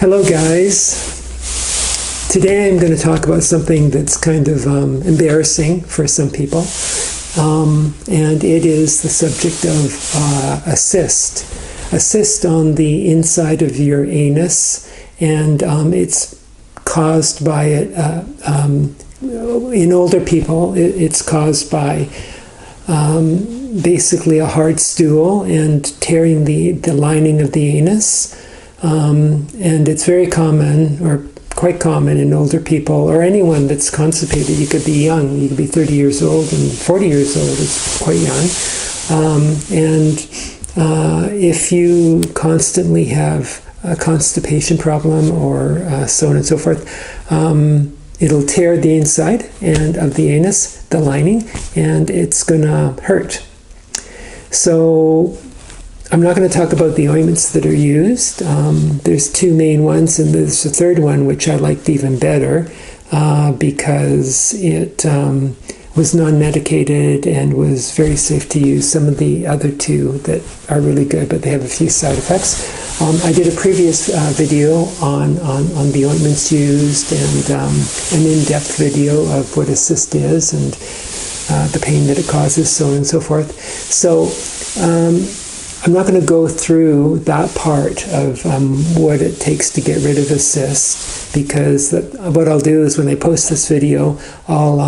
Hello guys. Today I'm going to talk about something that's kind of embarrassing for some people, and it is the subject of a cyst on the inside of your anus, and it's caused by in older people it's caused by basically a hard stool and tearing the lining of the anus. And it's very common, or quite common, in older people, or anyone that's constipated. You could be young, you could be 30 years old, and 40 years old is quite young. If you constantly have a constipation problem, or so on and so forth, it'll tear the inside and of the anus, the lining, and it's gonna hurt. So I'm not going to talk about the ointments that are used. There's two main ones, and there's a third one which I liked even better because it was non-medicated and was very safe to use. Some of the other two that are really good, but they have a few side effects. I did a previous video on the ointments used, and an in-depth video of what a cyst is and the pain that it causes, so on and so forth. So I'm not going to go through that part of what it takes to get rid of a cyst, because what I'll do is when I post this video, I'll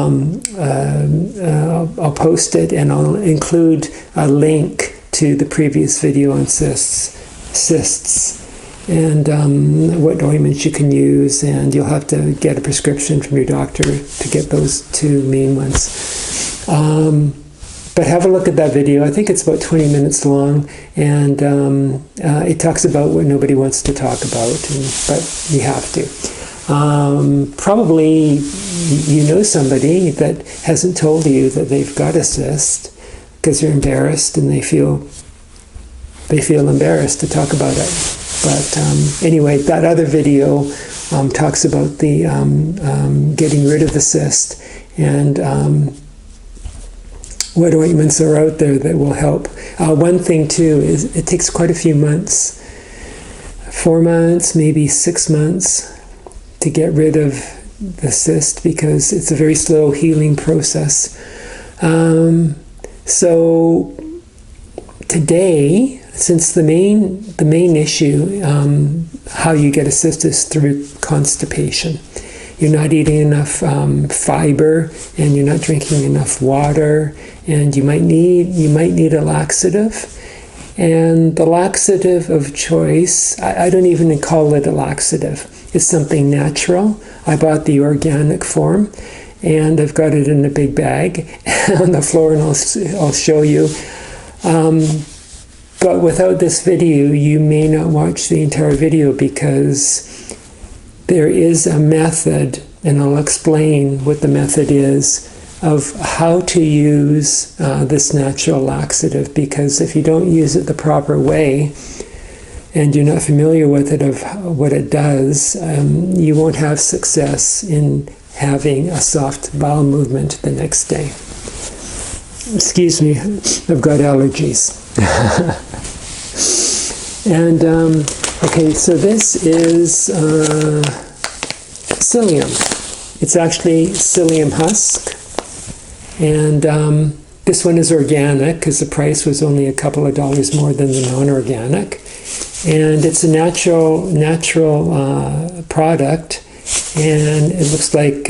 post it and I'll include a link to the previous video on cysts and what ointments you can use, and you'll have to get a prescription from your doctor to get those two main ones. But have a look at that video. I think it's about 20 minutes long, and it talks about what nobody wants to talk about, but you have to. Probably you know somebody that hasn't told you that they've got a cyst because they're embarrassed and they feel embarrassed to talk about it. But anyway, that other video talks about the getting rid of the cyst and what ointments are out there that will help. One thing too is it takes quite a few months, 4 months, maybe 6 months, to get rid of the cyst because it's a very slow healing process. So today, since the main issue, how you get a cyst is through constipation. You're not eating enough fiber, and you're not drinking enough water, and you might need a laxative. And the laxative of choice, I don't even call it a laxative. It's something natural. I bought the organic form, and I've got it in a big bag on the floor, and I'll show you. But without this video, you may not watch the entire video, because there is a method, and I'll explain what the method is, of how to use this natural laxative, because if you don't use it the proper way and you're not familiar with it, of what it does, you won't have success in having a soft bowel movement the next day. Excuse me, I've got allergies. And okay, so this is psyllium. It's actually Psyllium Husk, and this one is organic because the price was only a couple of dollars more than the non-organic, and it's a natural product, and it looks like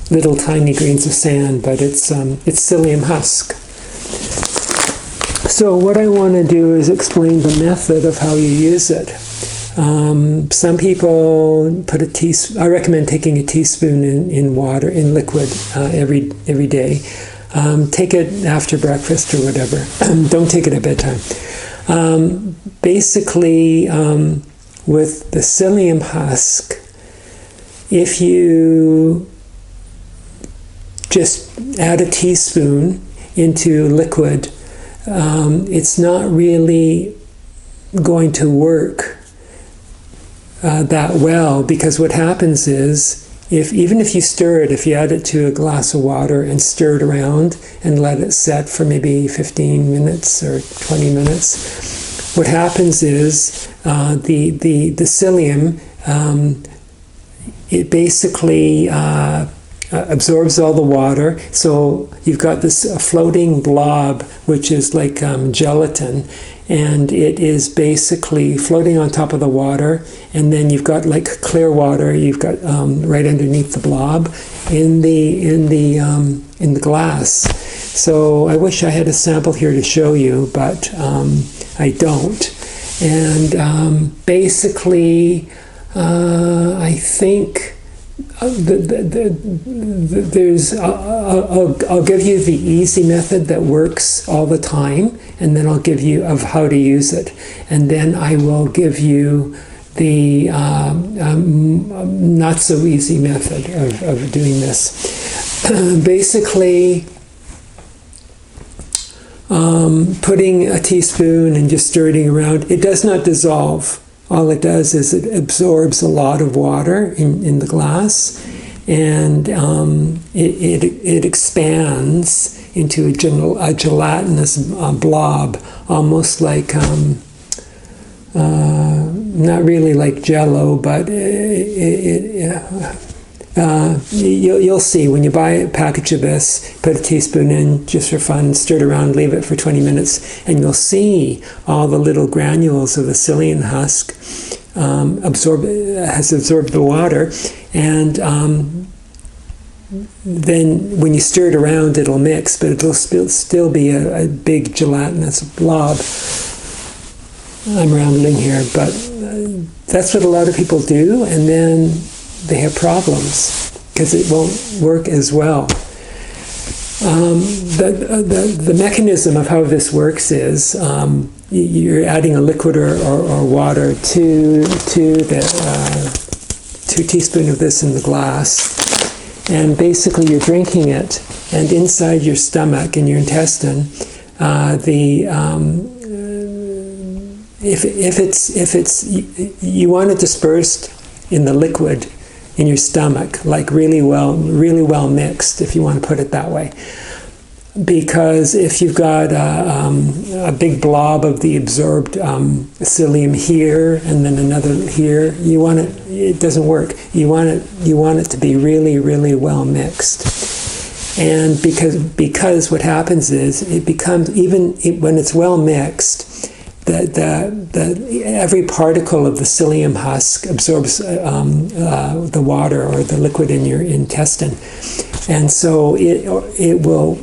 little tiny grains of sand, but it's Psyllium Husk. So what I want to do is explain the method of how you use it. Some people put a teaspoon. I recommend taking a teaspoon in water, in liquid, every day. Take it after breakfast or whatever. Don't take it at bedtime. Basically, with the Psyllium Husk, if you just add a teaspoon into liquid, it's not really going to work that well, because what happens is, even if you stir it, if you add it to a glass of water and stir it around and let it set for maybe 15 minutes or 20 minutes, what happens is the psyllium, it basically absorbs all the water. So you've got this floating blob, which is like gelatin, and it is basically floating on top of the water. And then you've got like clear water. You've got right underneath the blob in the glass. So I wish I had a sample here to show you, but I don't. And basically, I think there's. I'll give you the easy method that works all the time, and then I'll give you of how to use it, and then I will give you the not so easy method of doing this. Basically, putting a teaspoon and just stirring around, it does not dissolve. All it does is it absorbs a lot of water in the glass, and it expands into a gelatinous blob, almost like not really like Jello, but you'll see when you buy a package of this, put a teaspoon in just for fun, stir it around, leave it for 20 minutes, and you'll see all the little granules of the psyllium husk has absorbed the water, and then when you stir it around, it'll mix, but it'll still be a big gelatinous blob. I'm rambling here, but that's what a lot of people do, and then they have problems because it won't work as well. The mechanism of how this works is you're adding a liquid or water to the 2 teaspoons of this in the glass, and basically you're drinking it, and inside your stomach, in your intestine, if you want it dispersed in the liquid in your stomach, like really well mixed, if you want to put it that way. Because if you've got a big blob of the absorbed psyllium here and then another here, it doesn't work. You want it to be really well mixed. And because what happens is it becomes, when it's well mixed, every particle of the psyllium husk absorbs the water or the liquid in your intestine, and so it will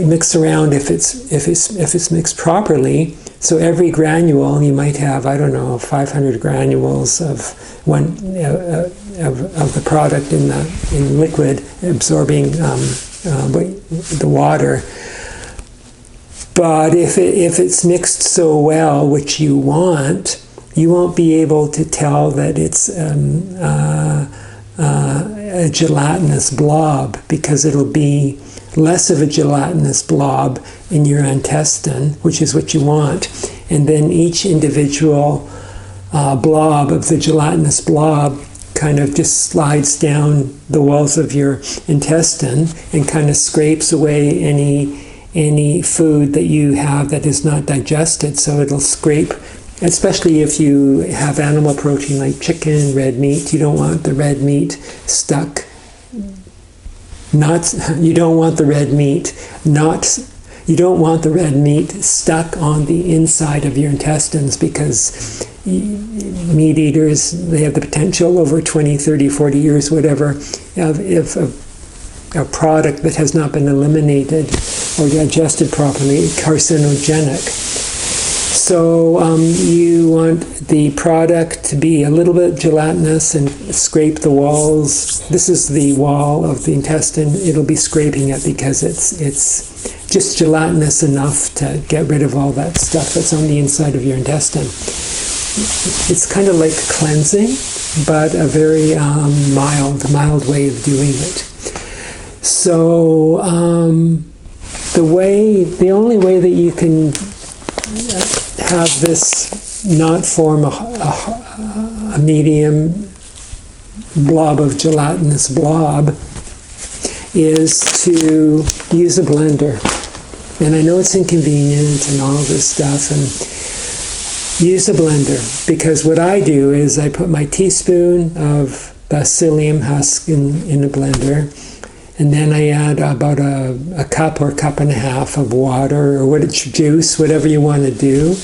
mix around if it's mixed properly. So every granule, you might have, I don't know, 500 granules of the product in liquid absorbing the water. But if it's mixed so well, which you won't be able to tell that it's a gelatinous blob, because it'll be less of a gelatinous blob in your intestine, which is what you want. And then each individual blob of the gelatinous blob kind of just slides down the walls of your intestine and kind of scrapes away any food that you have that is not digested. So it'll scrape, especially if you have animal protein like chicken, red meat. You don't want the red meat stuck. You don't want the red meat stuck on the inside of your intestines, because meat eaters, they have the potential over 20, 30, 40 years, whatever, if a product that has not been eliminated or digested properly, carcinogenic. So you want the product to be a little bit gelatinous and scrape the walls. This is the wall of the intestine. It'll be scraping it because it's just gelatinous enough to get rid of all that stuff that's on the inside of your intestine. It's kind of like cleansing, but a very mild way of doing it. So the only way that you can have this not form a medium blob of gelatinous blob is to use a blender. And I know it's inconvenient and all of this stuff, use a blender, because what I do is I put my teaspoon of the psyllium husk in a blender, and then I add about a cup or cup and a half of water, or what it's juice, whatever you want to do.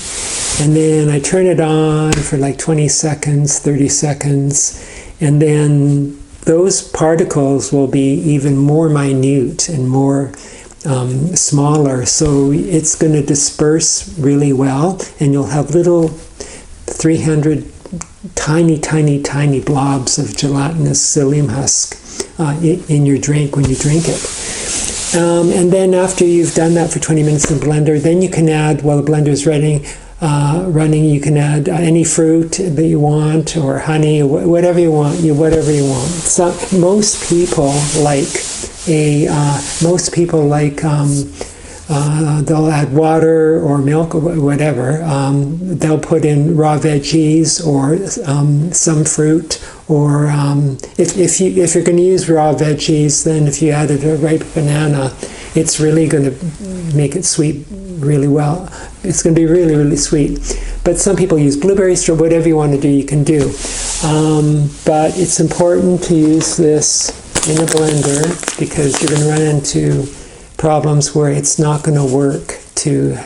And then I turn it on for like 20 seconds, 30 seconds, and then those particles will be even more minute and more smaller. So it's going to disperse really well, and you'll have little 300 tiny blobs of gelatinous psyllium husk in your drink when you drink it. And then after you've done that for 20 minutes in the blender, then you can add, while the blender is running, you can add any fruit that you want, or honey, or whatever you want. So most people like they'll add water or milk or whatever. They'll put in raw veggies or some fruit, or if you're going to use raw veggies, then if you added a ripe banana, it's really going to make it sweet really well. It's going to be really sweet. But some people use blueberries, or whatever you want to do, you can do. But it's important to use this in a blender, because you're going to run into problems where it's not going to work to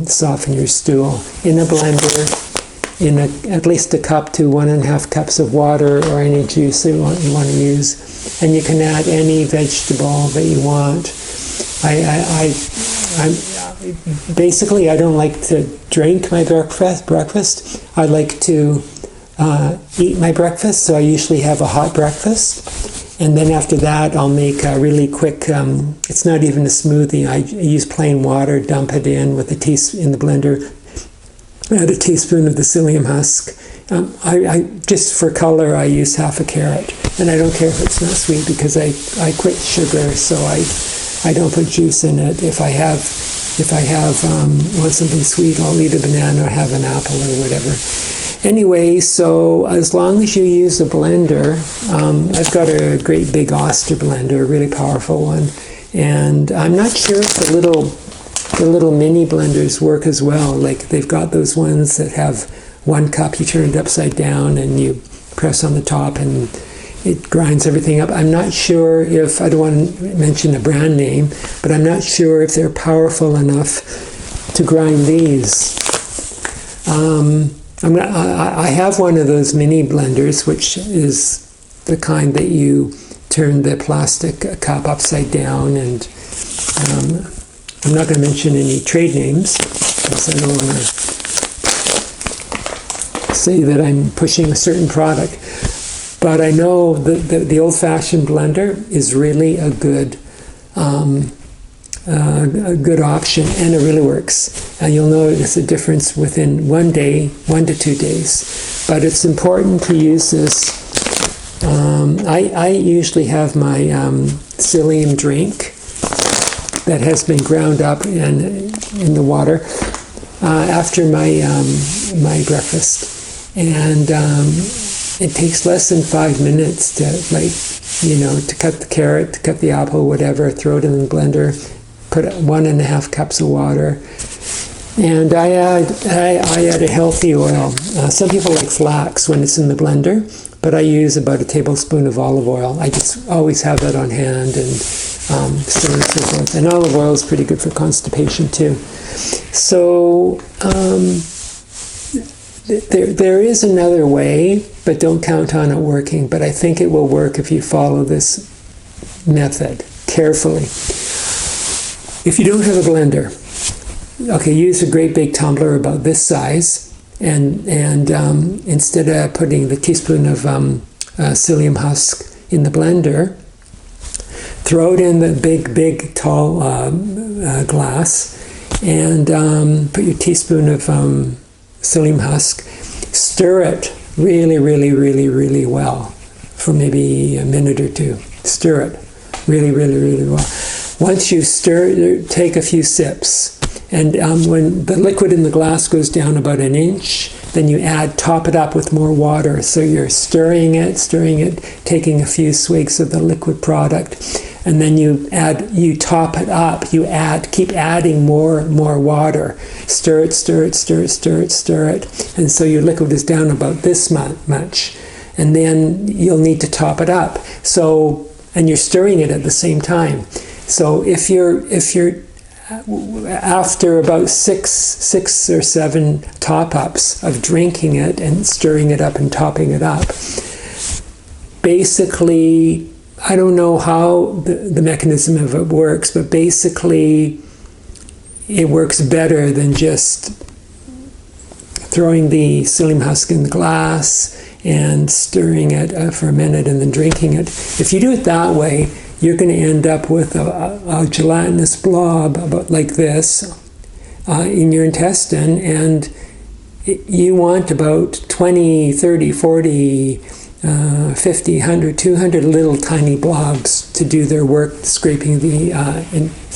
soften your stool. In a blender, in at least a cup to 1.5 cups of water, or any juice that you want to use, and you can add any vegetable that you want. Basically, I don't like to drink my breakfast. I like to eat my breakfast, so I usually have a hot breakfast. And then after that, I'll make a really quick, it's not even a smoothie. I use plain water, dump it in with in the blender, add a teaspoon of the psyllium husk. I just for color, I use half a carrot. And I don't care if it's not sweet, because I quit sugar, so I don't put juice in it. If I want something sweet, I'll eat a banana or have an apple or whatever. Anyway, so as long as you use a blender, I've got a great big Oster blender, a really powerful one, and I'm not sure if the little mini blenders work as well. Like, they've got those ones that have 1 cup, you turn it upside down and you press on the top and it grinds everything up. I'm not sure if, I don't want to mention a brand name, but I'm not sure if they're powerful enough to grind these. I have one of those mini blenders, which is the kind that you turn the plastic cup upside down, and I'm not going to mention any trade names, because I don't want to say that I'm pushing a certain product. But I know that the old-fashioned blender is really a good option, and it really works. And you'll notice a difference within 1 day, 1 to 2 days. But it's important to use this. I usually have my psyllium drink that has been ground up in the water after my breakfast, and it takes less than 5 minutes to cut the carrot, to cut the apple, whatever, throw it in the blender, put 1.5 cups of water, and I add a healthy oil. Some people like flax when it's in the blender, but I use about a tablespoon of olive oil. I just always have that on hand, and so on and so forth. And olive oil is pretty good for constipation too. So there is another way, but don't count on it working. But I think it will work if you follow this method carefully. If you don't have a blender, okay, use a great big tumbler about this size, and instead of putting the teaspoon of psyllium husk in the blender, throw it in the big tall glass, and put your teaspoon of psyllium husk. Stir it really well for maybe a minute or two. Stir it really well. Once you stir, take a few sips, and when the liquid in the glass goes down about 1 inch, then you top it up with more water. So you're stirring it, taking a few swigs of the liquid product, and then you top it up. Keep adding more water. Stir it, stir it, stir it, stir it, stir it, and so your liquid is down about this much, and then you'll need to top it up. So, and you're stirring it at the same time. So if you're after about six or seven top-ups of drinking it and stirring it up and topping it up, basically, I don't know how the mechanism of it works, but basically it works better than just throwing the psyllium husk in the glass and stirring it for a minute and then drinking it. If you do it that way, you're going to end up with a gelatinous blob about like this in your intestine, and you want about 20, 30, 40, 50, 100, 200 little tiny blobs to do their work, scraping the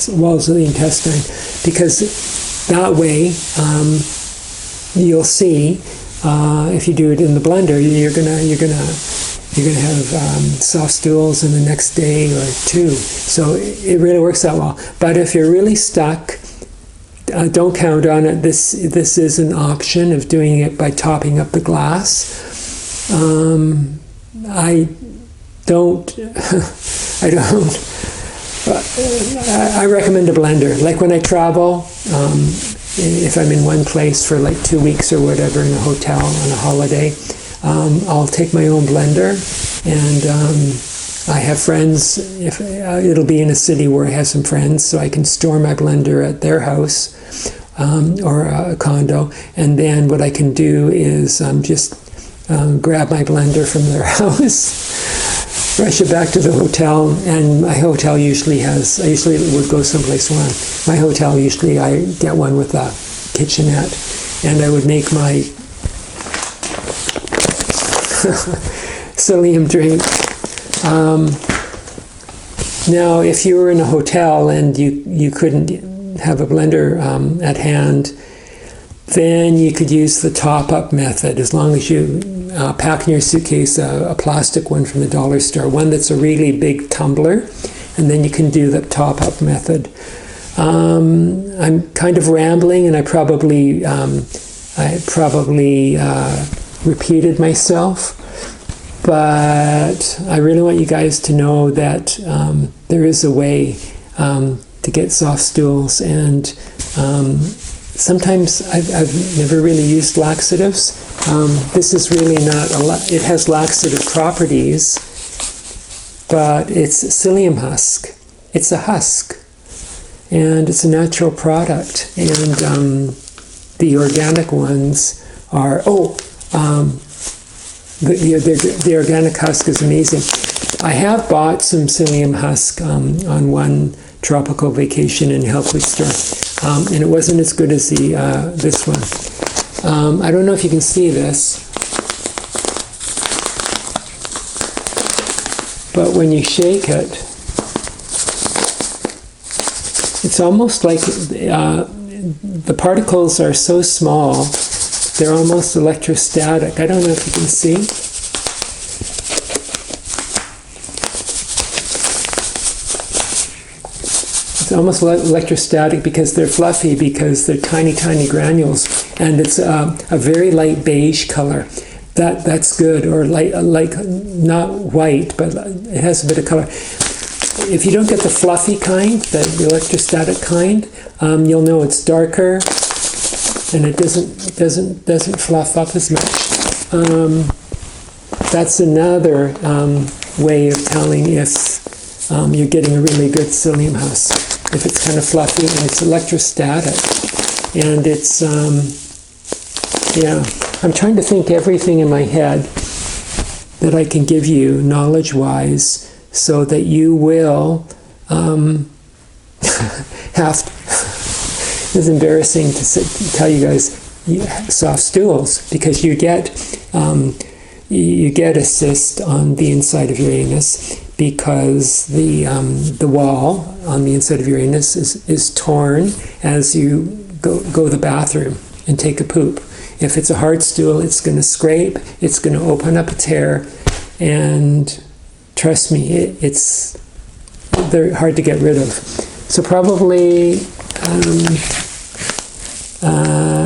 walls of the intestine, because that way you'll see if you do it in the blender, you're gonna have soft stools in the next day or two. So it really works that well. But if you're really stuck, don't count on it. This is an option of doing it by topping up the glass. I recommend a blender. Like when I travel, if I'm in one place for like 2 weeks or whatever in a hotel on a holiday, I'll take my own blender, and I have friends. If it'll be in a city where I have some friends, so I can store my blender at their house or a condo, and then what I can do is just grab my blender from their house, rush it back to the hotel, and my hotel usually I usually would go someplace warm. My hotel usually I get one with a kitchenette, and I would make my psyllium drink. Now, if you were in a hotel and you couldn't have a blender at hand, then you could use the top-up method, as long as you pack in your suitcase a plastic one from the dollar store, one that's a really big tumbler, and then you can do the top-up method. I'm kind of rambling, and I probably repeated myself, but I really want you guys to know that there is a way to get soft stools, and sometimes I've never really used laxatives. This is really not it has laxative properties, but it's psyllium husk. It's a husk, and it's a natural product, and the organic ones are the organic husk is amazing. I have bought some psyllium husk on one tropical vacation in a health food store, and it wasn't as good as this one. I don't know if you can see this, but when you shake it, it's almost like the particles are so small, they're almost electrostatic. I don't know if you can see. It's almost electrostatic because they're fluffy, because they're tiny, tiny granules, and it's a very light beige color. That's good, or like not white, but it has a bit of color. If you don't get the fluffy kind, the electrostatic kind, you'll know it's darker, and it doesn't fluff up as much. That's another way of telling if you're getting a really good psyllium husk. If it's kind of fluffy and it's electrostatic, and it's I'm trying to think everything in my head that I can give you knowledge-wise, so that you will have to. It's embarrassing to tell you guys, soft stools, because you get a cyst on the inside of your anus, because the wall on the inside of your anus is torn as you go to the bathroom and take a poop. If it's a hard stool, it's going to scrape, it's going to open up a tear, and trust me, it's they're hard to get rid of. So probably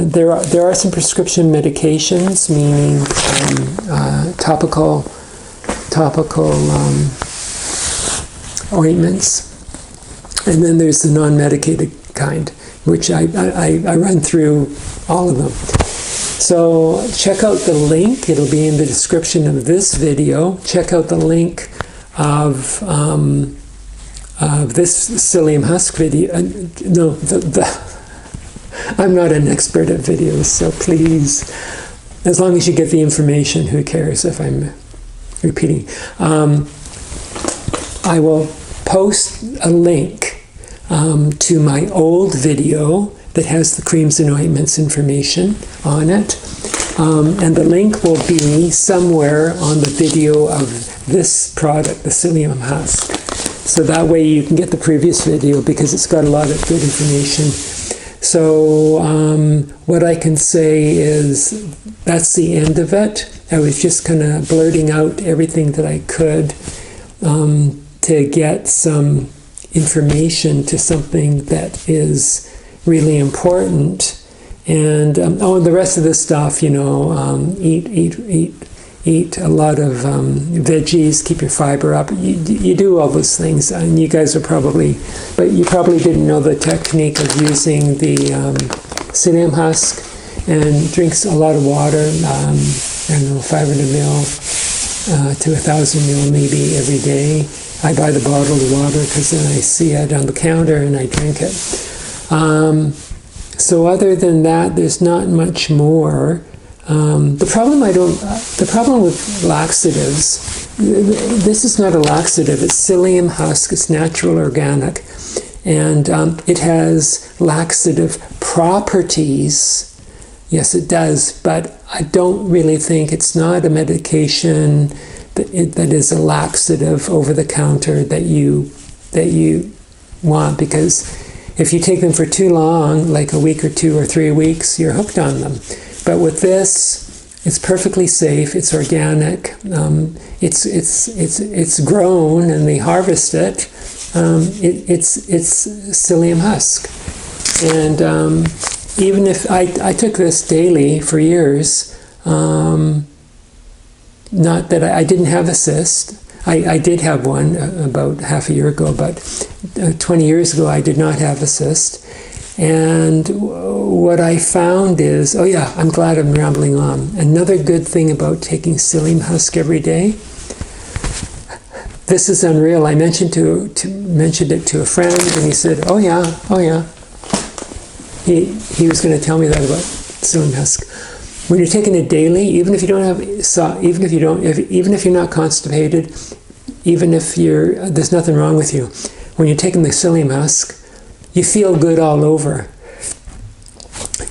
there are some prescription medications, meaning topical ointments, and then there's the non-medicated kind, which I run through all of them. So check out the link. It'll be in the description of this video. Check out the link of this Psyllium Husk video. No, I'm not an expert at videos, so please, as long as you get the information, who cares if I'm repeating. I will post a link to my old video that has the creams and ointments information on it. And the link will be somewhere on the video of this product, the Psyllium Husk. So that way you can get the previous video because it's got a lot of good information. So what I can say is that's the end of it. I was just kind of blurting out everything that I could to get some information to something that is really important. And and the rest of this stuff, you know, eat a lot of veggies, keep your fiber up. You do all those things, and you guys are probably, but you probably didn't know the technique of using the Psyllium Husk, and drinks a lot of water. I don't know, 500 ml to 1,000 ml maybe every day. I buy the bottle of water because then I see it on the counter and I drink it. So other than that, there's not much more. The problem with laxatives, this is not a laxative, it's Psyllium Husk, it's natural organic, and it has laxative properties. Yes, it does, but I don't really think it's not a medication that is a laxative over the counter that you want, because if you take them for too long, like a week or 2 or 3 weeks, you're hooked on them. But with this, it's perfectly safe. It's organic. It's grown, and they harvest it. It's Psyllium Husk, and even if I took this daily for years, not that I didn't have a cyst. I did have one about half a year ago, but 20 years ago I did not have a cyst. And what I found is, oh yeah, I'm glad I'm rambling on. Another good thing about taking Psyllium Husk every day, this is unreal. I mentioned it to a friend, and he said, oh yeah. He was going to tell me that about Psyllium Husk. When you're taking it daily, even if you're not constipated, even if there's nothing wrong with you, when you're taking the Psyllium Husk, you feel good all over.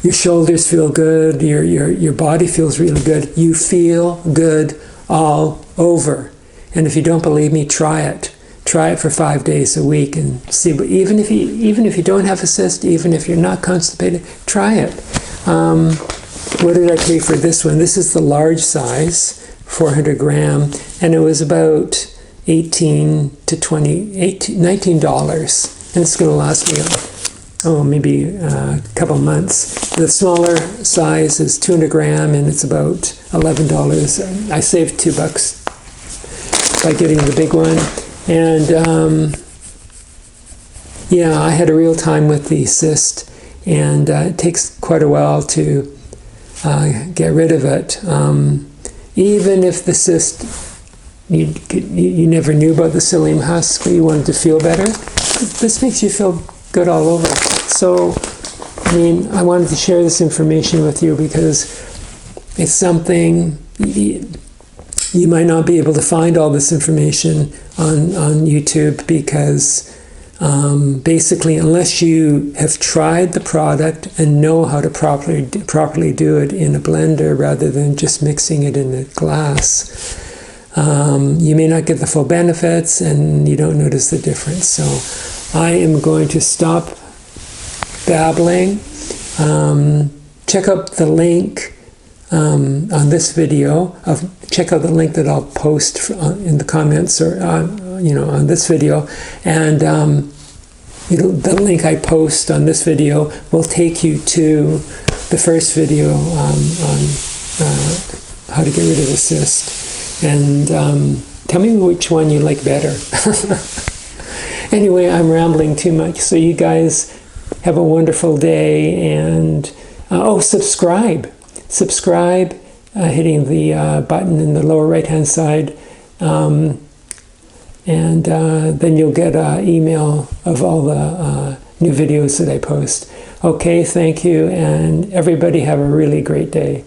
Your shoulders feel good, your body feels really good. You feel good all over. And if you don't believe me, try it. Try it for 5 days a week and see. But even if you don't have a cyst, even if you're not constipated, try it. What did I pay for this one? This is the large size, 400 gram, and it was about $19, and it's going to last me maybe a couple months. The smaller size is 200 gram, and it's about $11. I saved $2 by getting the big one. And yeah, I had a real time with the cyst, and it takes quite a while to get rid of it. Even if the cyst, you never knew about the Psyllium Husk, but you wanted to feel better, this makes you feel good all over. So, I mean, I wanted to share this information with you because it's something, you might not be able to find all this information on YouTube because basically, unless you have tried the product and know how to properly do it in a blender rather than just mixing it in a glass, you may not get the full benefits and you don't notice the difference. So I am going to stop babbling. Check out the link on this video. Check out the link that I'll post in the comments or on this video, and the link I post on this video will take you to the first video on how to get rid of the cyst. And tell me which one you like better. Anyway, I'm rambling too much, so you guys have a wonderful day, and subscribe, hitting the button in the lower right hand side, and then you'll get an email of all the new videos that I post. Okay, thank you, and everybody have a really great day.